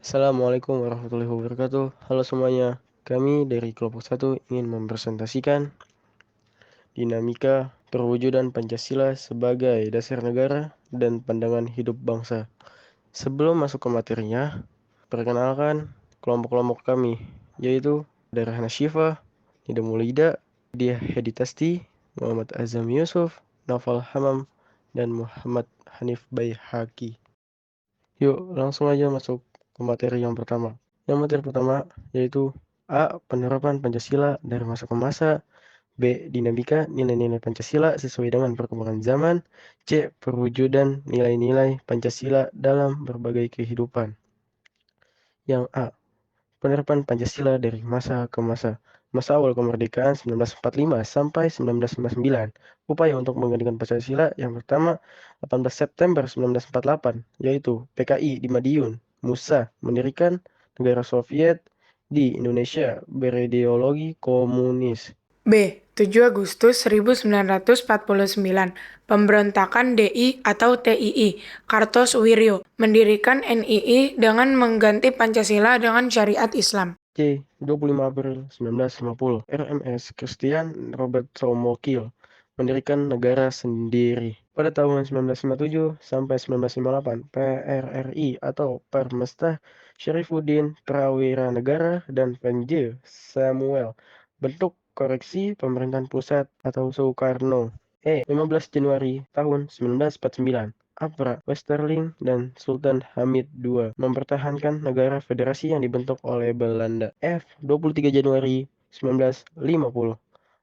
Assalamualaikum warahmatullahi wabarakatuh. Halo semuanya, kami dari kelompok 1 ingin mempresentasikan dinamika perwujudan Pancasila sebagai dasar negara dan pandangan hidup bangsa. Sebelum masuk ke materinya, perkenalkan kelompok-kelompok kami, yaitu Darahna Syifa, Nida Mulida, Dia Heditasti, Muhammad Azam Yusuf, Naufal Hamam, dan Muhammad Hanif Baihaqi. Yuk, langsung aja masuk ke materi yang pertama. Yang materi pertama yaitu A. Penerapan Pancasila dari masa ke masa. B. Dinamika nilai-nilai Pancasila sesuai dengan perkembangan zaman. C. Perwujudan nilai-nilai Pancasila dalam berbagai kehidupan. Yang A. Penerapan Pancasila dari masa ke masa. Masa awal kemerdekaan 1945 sampai 1959. Upaya untuk menggantikan Pancasila yang pertama 18 September 1948, yaitu PKI di Madiun, Musa mendirikan negara Soviet di Indonesia berideologi komunis. B. 7 Agustus 1949, pemberontakan DI atau TII, Kartosoewirjo, mendirikan NII dengan mengganti Pancasila dengan syariat Islam. C. 25 April 1950, RMS Christian Robert Somokil mendirikan negara sendiri. Pada tahun 1957 sampai 1958, PRRI atau Permesta Syarifuddin Prawira Negara dan Panje Samuel bentuk koreksi pemerintahan pusat atau Soekarno. 15 Januari tahun 1949. Afra Westerling dan Sultan Hamid II mempertahankan negara federasi yang dibentuk oleh Belanda. 23 Januari 1950.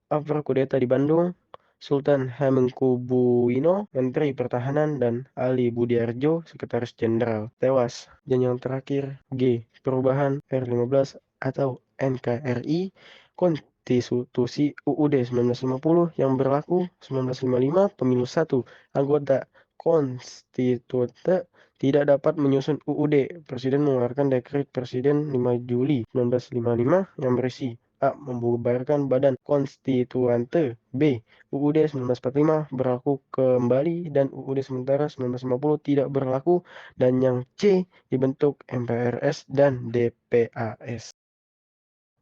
Afra kudeta di Bandung, Sultan Hamengkubuwono, Menteri Pertahanan, dan Ali Budiarjo, Sekretaris Jenderal, tewas. Dan yang terakhir, G. Perubahan R15 atau NKRI, Konstitusi UUD 1950 yang berlaku 1955, Pemilu 1, anggota Konstitute tidak dapat menyusun UUD. Presiden mengeluarkan Dekret Presiden 5 Juli 1955 yang berisi A. Membubarkan Badan Konstituante. B. UUD 1945 berlaku kembali dan UUD sementara 1950 tidak berlaku. Dan yang C. Dibentuk MPRS dan DPAS.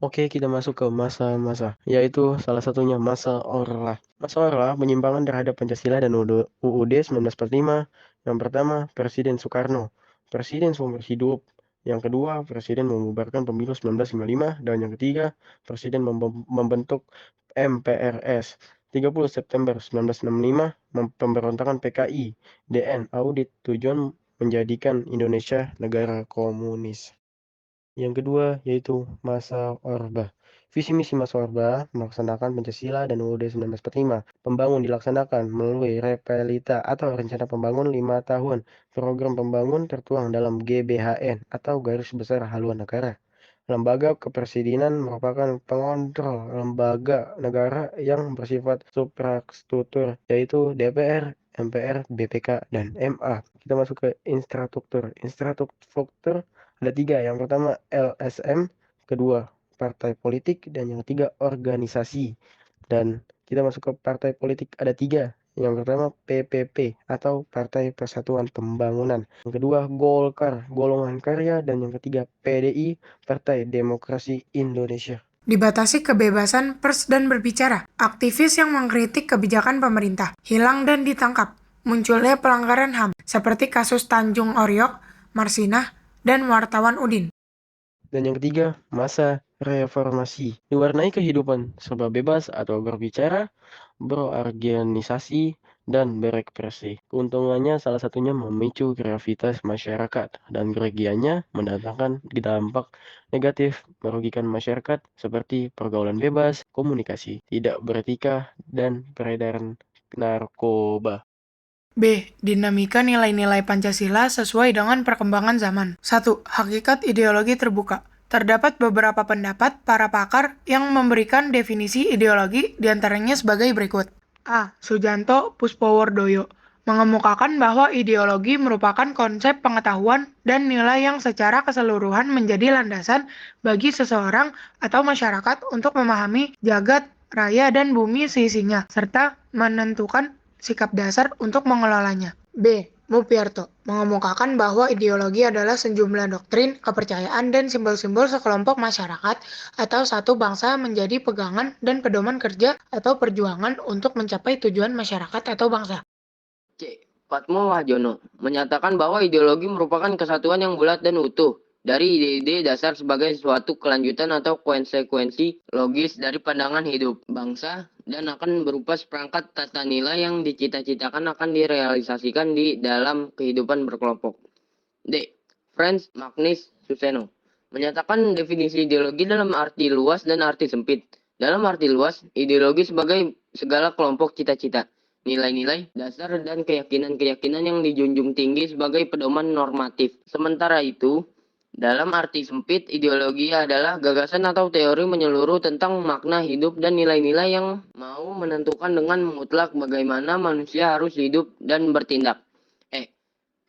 Oke, kita masuk ke masa-masa, yaitu salah satunya masa Orla. Masa Orla penyimpangan terhadap Pancasila dan UUD 1945. Yang pertama, Presiden Soekarno. Presiden seumur hidup. Yang kedua, Presiden membubarkan pemilu 1955. Dan yang ketiga, Presiden membentuk MPRS. 30 September 1965, pemberontakan PKI, DN, audit, tujuan menjadikan Indonesia negara komunis. Yang kedua yaitu masa Orba. Visi misi masa Orba melaksanakan Pancasila dan UUD 1945. Pembangun dilaksanakan melalui Repelita atau Rencana Pembangun 5 tahun. Program pembangun tertuang dalam GBHN atau Garis Besar Haluan Negara. Lembaga kepresidenan merupakan pengontrol lembaga negara yang bersifat suprastruktur, yaitu DPR, MPR, BPK, dan MA. Kita masuk ke infrastruktur. Infrastruktur ada 3. Yang pertama LSM, kedua partai politik, dan yang ketiga organisasi. Dan kita masuk ke partai politik ada 3. Yang pertama PPP atau Partai Persatuan Pembangunan. Yang kedua Golkar, Golongan Karya, dan yang ketiga PDI, Partai Demokrasi Indonesia. Dibatasi kebebasan pers dan berbicara. Aktivis yang mengkritik kebijakan pemerintah hilang dan ditangkap. Munculnya pelanggaran HAM seperti kasus Tanjung Oryok, Marsinah, dan wartawan Udin. Dan yang ketiga, masa reformasi. Diwarnai kehidupan serba bebas atau berbicara, berorganisasi, dan berekspresi. Keuntungannya salah satunya memicu kreativitas masyarakat, dan kerugiannya mendatangkan dampak negatif merugikan masyarakat seperti pergaulan bebas, komunikasi tidak beretika, dan peredaran narkoba. B. Dinamika nilai-nilai Pancasila sesuai dengan perkembangan zaman. 1. Hakikat ideologi terbuka. Terdapat beberapa pendapat para pakar yang memberikan definisi ideologi diantaranya sebagai berikut. A. Sujanto Puspowardoyo mengemukakan bahwa ideologi merupakan konsep pengetahuan dan nilai yang secara keseluruhan menjadi landasan bagi seseorang atau masyarakat untuk memahami jagat, raya, dan bumi seisinya, serta menentukan sikap dasar untuk mengelolanya. B. Mupiarto mengemukakan bahwa ideologi adalah sejumlah doktrin, kepercayaan, dan simbol-simbol sekelompok masyarakat atau satu bangsa menjadi pegangan dan pedoman kerja atau perjuangan untuk mencapai tujuan masyarakat atau bangsa. C. Patmo Wahjono menyatakan bahwa ideologi merupakan kesatuan yang bulat dan utuh dari ide-ide dasar sebagai suatu kelanjutan atau konsekuensi logis dari pandangan hidup bangsa dan akan berupa seperangkat tata nilai yang dicita-citakan akan direalisasikan di dalam kehidupan berkelompok. D. Franz Magnus Suseno menyatakan definisi ideologi dalam arti luas dan arti sempit. Dalam arti luas, ideologi sebagai segala kelompok cita-cita, nilai-nilai, dasar, dan keyakinan-keyakinan yang dijunjung tinggi sebagai pedoman normatif. Sementara itu, dalam arti sempit, ideologi adalah gagasan atau teori menyeluruh tentang makna hidup dan nilai-nilai yang mau menentukan dengan mutlak bagaimana manusia harus hidup dan bertindak.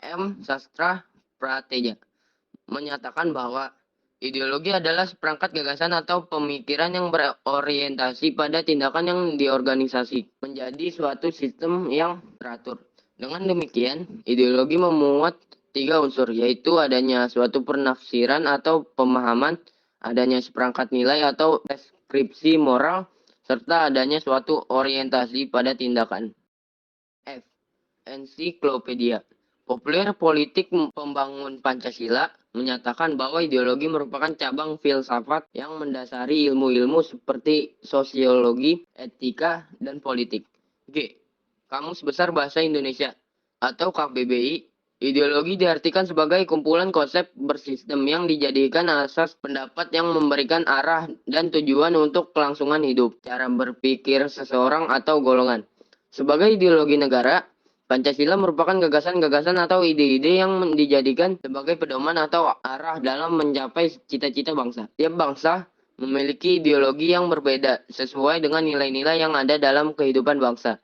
M. Sastra Prateja menyatakan bahwa ideologi adalah seperangkat gagasan atau pemikiran yang berorientasi pada tindakan yang diorganisasi menjadi suatu sistem yang teratur. Dengan demikian, ideologi memuat 3 unsur, yaitu adanya suatu penafsiran atau pemahaman, adanya seperangkat nilai atau preskripsi moral, serta adanya suatu orientasi pada tindakan. F. Ensiklopedia Populer Politik Pembangun Pancasila menyatakan bahwa ideologi merupakan cabang filsafat yang mendasari ilmu-ilmu seperti sosiologi, etika, dan politik. G. Kamus Besar Bahasa Indonesia atau KBBI, ideologi diartikan sebagai kumpulan konsep bersistem yang dijadikan asas pendapat yang memberikan arah dan tujuan untuk kelangsungan hidup, cara berpikir seseorang atau golongan. Sebagai ideologi negara, Pancasila merupakan gagasan-gagasan atau ide-ide yang dijadikan sebagai pedoman atau arah dalam mencapai cita-cita bangsa. Tiap bangsa memiliki ideologi yang berbeda sesuai dengan nilai-nilai yang ada dalam kehidupan bangsa.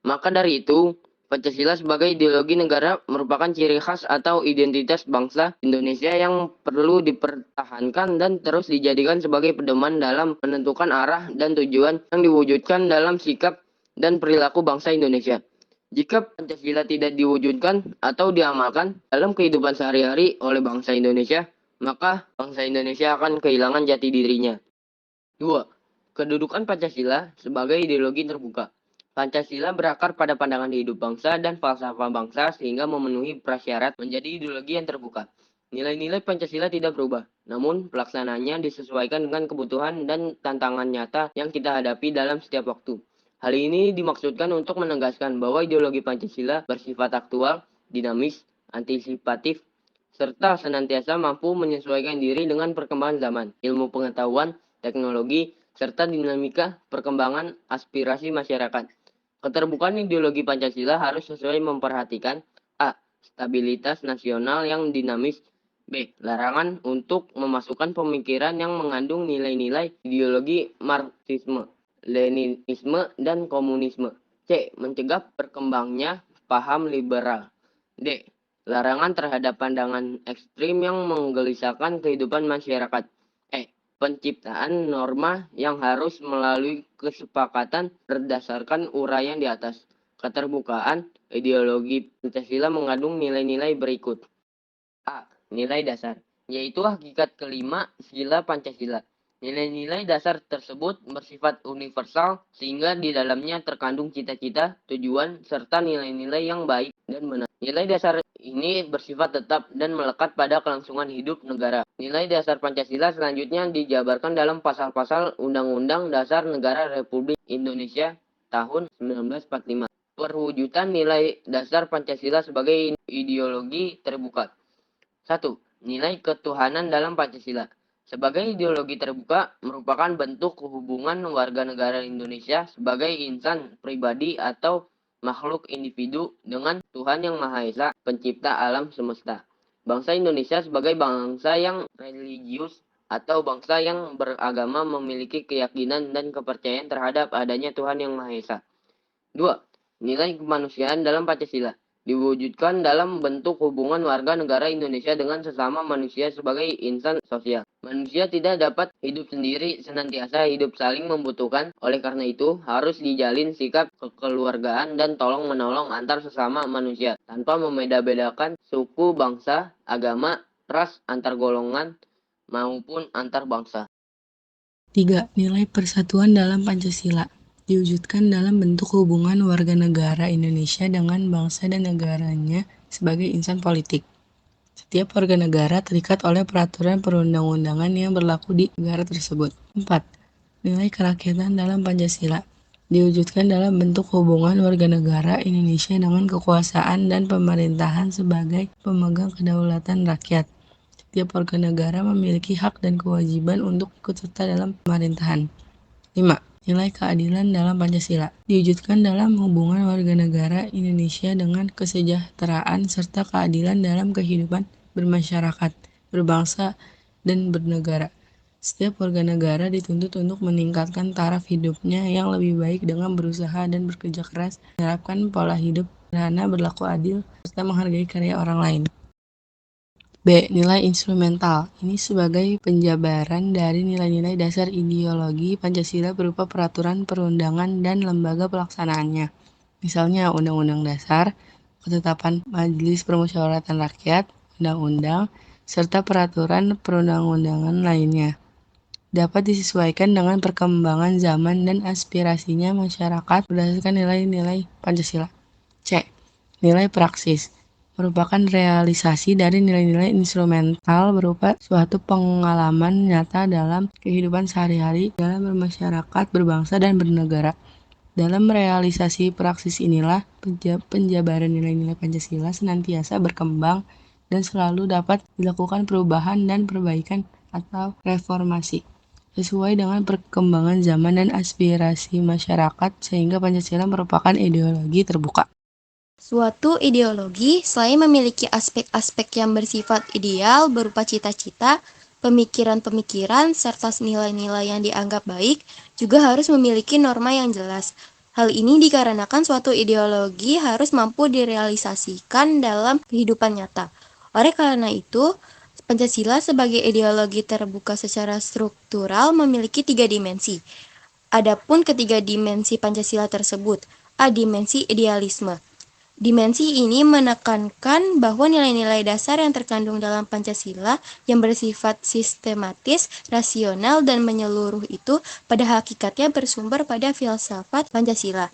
Maka dari itu, Pancasila sebagai ideologi negara merupakan ciri khas atau identitas bangsa Indonesia yang perlu dipertahankan dan terus dijadikan sebagai pedoman dalam menentukan arah dan tujuan yang diwujudkan dalam sikap dan perilaku bangsa Indonesia. Jika Pancasila tidak diwujudkan atau diamalkan dalam kehidupan sehari-hari oleh bangsa Indonesia, maka bangsa Indonesia akan kehilangan jati dirinya. 2. Kedudukan Pancasila sebagai ideologi terbuka. Pancasila berakar pada pandangan hidup bangsa dan falsafah bangsa sehingga memenuhi prasyarat menjadi ideologi yang terbuka. Nilai-nilai Pancasila tidak berubah, namun pelaksanaannya disesuaikan dengan kebutuhan dan tantangan nyata yang kita hadapi dalam setiap waktu. Hal ini dimaksudkan untuk menegaskan bahwa ideologi Pancasila bersifat aktual, dinamis, antisipatif, serta senantiasa mampu menyesuaikan diri dengan perkembangan zaman, ilmu pengetahuan, teknologi, serta dinamika perkembangan aspirasi masyarakat. Keterbukaan ideologi Pancasila harus sesuai memperhatikan A. Stabilitas nasional yang dinamis. B. Larangan untuk memasukkan pemikiran yang mengandung nilai-nilai ideologi Marxisme, Leninisme, dan komunisme. C. Mencegah berkembangnya paham liberal. D. Larangan terhadap pandangan ekstrim yang menggelisahkan kehidupan masyarakat. Penciptaan norma yang harus melalui kesepakatan berdasarkan uraian di atas. Keterbukaan ideologi Pancasila mengandung nilai-nilai berikut. A. Nilai dasar, yaitu hakikat kelima sila Pancasila. Nilai-nilai dasar tersebut bersifat universal sehingga di dalamnya terkandung cita-cita, tujuan, serta nilai-nilai yang baik dan benar. Nilai dasar ini bersifat tetap dan melekat pada kelangsungan hidup negara. Nilai dasar Pancasila selanjutnya dijabarkan dalam pasal-pasal Undang-Undang Dasar Negara Republik Indonesia tahun 1945. Perwujudan nilai dasar Pancasila sebagai ideologi terbuka. 1. Nilai ketuhanan dalam Pancasila. Sebagai ideologi terbuka merupakan bentuk hubungan warga negara Indonesia sebagai insan pribadi atau makhluk individu dengan Tuhan Yang Maha Esa, pencipta alam semesta. Bangsa Indonesia sebagai bangsa yang religius atau bangsa yang beragama memiliki keyakinan dan kepercayaan terhadap adanya Tuhan Yang Maha Esa. 2. Nilai kemanusiaan dalam Pancasila. diwujudkan dalam bentuk hubungan warga negara Indonesia dengan sesama manusia sebagai insan sosial. Manusia tidak dapat hidup sendiri, senantiasa hidup saling membutuhkan. Oleh karena itu, harus dijalin sikap kekeluargaan dan tolong-menolong antar sesama manusia, tanpa membeda-bedakan suku, bangsa, agama, ras, antar golongan, maupun antar bangsa. 3. Nilai persatuan dalam Pancasila diwujudkan dalam bentuk hubungan warga negara Indonesia dengan bangsa dan negaranya sebagai insan politik. Setiap warga negara terikat oleh peraturan perundang-undangan yang berlaku di negara tersebut. 4. Nilai kerakyatan dalam Pancasila diwujudkan dalam bentuk hubungan warga negara Indonesia dengan kekuasaan dan pemerintahan sebagai pemegang kedaulatan rakyat. Setiap warga negara memiliki hak dan kewajiban untuk ikut serta dalam pemerintahan. 5. Nilai keadilan dalam Pancasila diwujudkan dalam hubungan warga negara Indonesia dengan kesejahteraan serta keadilan dalam kehidupan bermasyarakat, berbangsa, dan bernegara. Setiap warga negara dituntut untuk meningkatkan taraf hidupnya yang lebih baik dengan berusaha dan bekerja keras, menerapkan pola hidup sederhana, berlaku adil, serta menghargai karya orang lain. B. Nilai instrumental. Ini sebagai penjabaran dari nilai-nilai dasar ideologi Pancasila berupa peraturan perundangan dan lembaga pelaksanaannya. Misalnya Undang-Undang Dasar, Ketetapan Majelis Permusyawaratan Rakyat, Undang-Undang, serta peraturan perundang-undangan lainnya. Dapat disesuaikan dengan perkembangan zaman dan aspirasinya masyarakat berdasarkan nilai-nilai Pancasila. C. Nilai praksis merupakan realisasi dari nilai-nilai instrumental berupa suatu pengalaman nyata dalam kehidupan sehari-hari dalam bermasyarakat, berbangsa, dan bernegara. Dalam realisasi praksis inilah penjabaran nilai-nilai Pancasila senantiasa berkembang dan selalu dapat dilakukan perubahan dan perbaikan atau reformasi sesuai dengan perkembangan zaman dan aspirasi masyarakat, sehingga Pancasila merupakan ideologi terbuka. Suatu ideologi selain memiliki aspek-aspek yang bersifat ideal berupa cita-cita, pemikiran-pemikiran, serta nilai-nilai yang dianggap baik, juga harus memiliki norma yang jelas. Hal ini dikarenakan suatu ideologi harus mampu direalisasikan dalam kehidupan nyata. Oleh karena itu, Pancasila sebagai ideologi terbuka secara struktural memiliki 3 dimensi. Adapun ketiga dimensi Pancasila tersebut, A. Dimensi idealisme. Dimensi ini menekankan bahwa nilai-nilai dasar yang terkandung dalam Pancasila yang bersifat sistematis, rasional, dan menyeluruh itu pada hakikatnya bersumber pada filsafat Pancasila.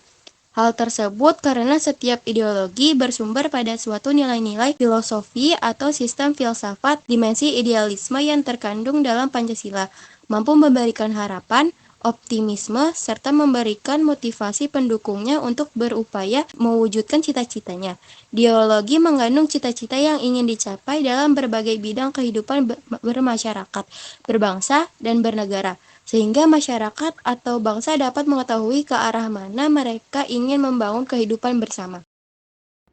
Hal tersebut karena setiap ideologi bersumber pada suatu nilai-nilai filosofi atau sistem filsafat. Dimensi idealisme yang terkandung dalam Pancasila mampu memberikan harapan, optimisme, serta memberikan motivasi pendukungnya untuk berupaya mewujudkan cita-citanya. Ideologi mengandung cita-cita yang ingin dicapai dalam berbagai bidang kehidupan bermasyarakat, berbangsa, dan bernegara, sehingga masyarakat atau bangsa dapat mengetahui ke arah mana mereka ingin membangun kehidupan bersama.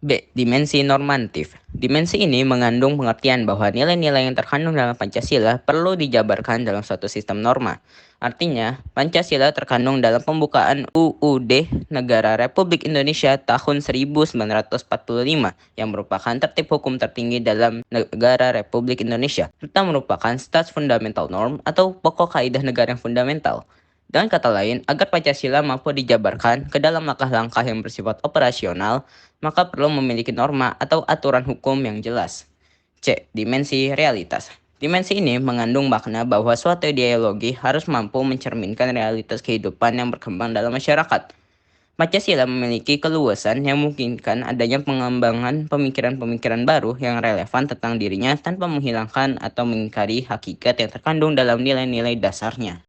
B. Dimensi normatif. Dimensi ini mengandung pengertian bahwa nilai-nilai yang terkandung dalam Pancasila perlu dijabarkan dalam suatu sistem norma. Artinya, Pancasila terkandung dalam pembukaan UUD Negara Republik Indonesia tahun 1945 yang merupakan tertib hukum tertinggi dalam Negara Republik Indonesia, serta merupakan stats fundamental norm atau pokok kaidah negara yang fundamental. Dengan kata lain, agar Pancasila mampu dijabarkan ke dalam langkah-langkah yang bersifat operasional, maka perlu memiliki norma atau aturan hukum yang jelas. C. Dimensi realitas. Dimensi ini mengandung makna bahwa suatu ideologi harus mampu mencerminkan realitas kehidupan yang berkembang dalam masyarakat. Pancasila memiliki keluasan yang memungkinkan adanya pengembangan pemikiran-pemikiran baru yang relevan tentang dirinya tanpa menghilangkan atau mengingkari hakikat yang terkandung dalam nilai-nilai dasarnya.